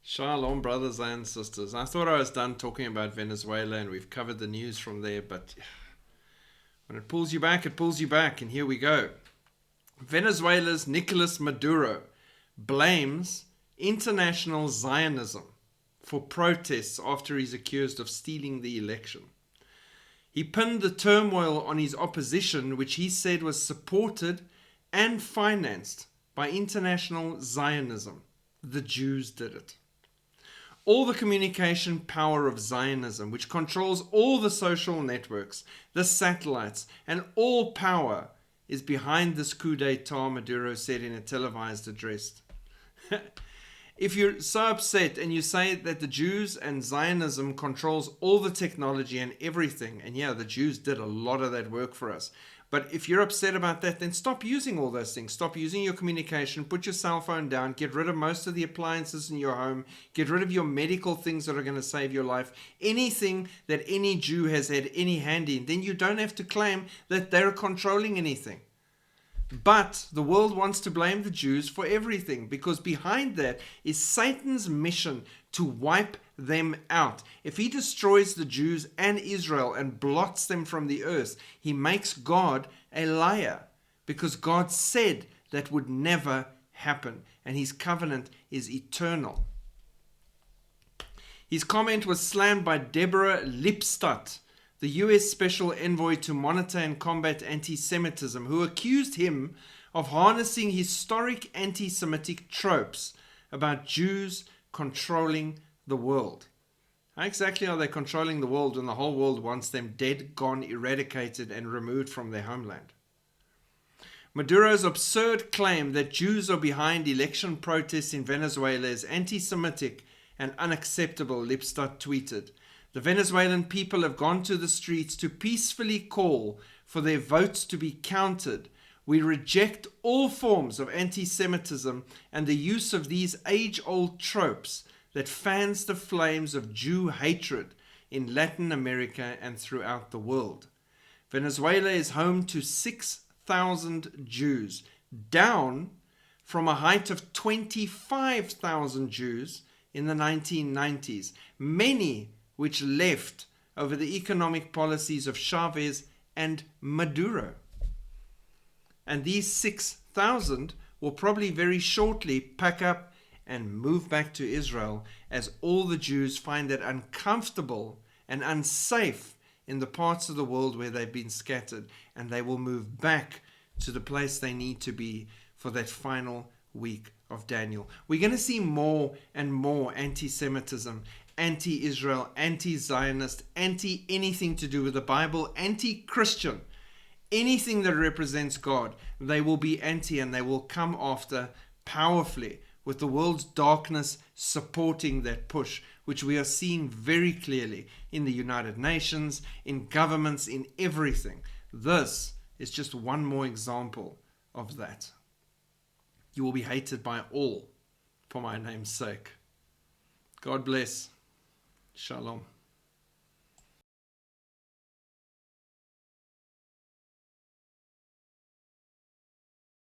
Shalom, brothers and sisters. I thought I was done talking about Venezuela and we've covered the news from there, but when it pulls you back, it pulls you back. And here we go. Venezuela's Nicolas Maduro blames international Zionism for protests after he's accused of stealing the election. He pinned the turmoil on his opposition, which he said was supported and financed by international Zionism. The Jews did it. All the communication power of Zionism, which controls all the social networks, the satellites, and all power, is behind this coup d'etat, Maduro said in a televised address. If you're so upset and you say that the Jews and Zionism controls all the technology and everything, and yeah, the Jews did a lot of that work for us. But if you're upset about that, then stop using all those things. Stop using your communication. Put your cell phone down. Get rid of most of the appliances in your home. Get rid of your medical things that are going to save your life. Anything that any Jew has had any hand in, then you don't have to claim that they're controlling anything. But the world wants to blame the Jews for everything, because behind that is Satan's mission to wipe them out. If he destroys the Jews and Israel and blots them from the earth, he makes God a liar, because God said that would never happen, and his covenant is eternal. His comment was slammed by Deborah Lipstadt, the U.S. Special Envoy to monitor and combat anti-Semitism, who accused him of harnessing historic anti-Semitic tropes about Jews controlling the world. How exactly are they controlling the world when the whole world wants them dead, gone, eradicated, and removed from their homeland? Maduro's absurd claim that Jews are behind election protests in Venezuela is anti-Semitic and unacceptable, Lipstadt tweeted. The Venezuelan people have gone to the streets to peacefully call for their votes to be counted. We reject all forms of anti-Semitism and the use of these age-old tropes that fans the flames of Jew hatred in Latin America and throughout the world. Venezuela is home to 6,000 Jews, down from a height of 25,000 Jews in the 1990s, many which left over the economic policies of Chavez and Maduro. And these 6,000 will probably very shortly pack up and move back to Israel, as all the Jews find it uncomfortable and unsafe in the parts of the world where they've been scattered, and they will move back to the place they need to be for that final week of Daniel. We're going to see more and more anti-Semitism, anti-Israel, anti-Zionist, anti-anything to do with the Bible, anti-Christian. Anything that represents God, they will be anti, and they will come after powerfully, with the world's darkness supporting that push, which we are seeing very clearly in the United Nations, in governments, in everything. This is just one more example of that. You will be hated by all for my name's sake. God bless. Shalom.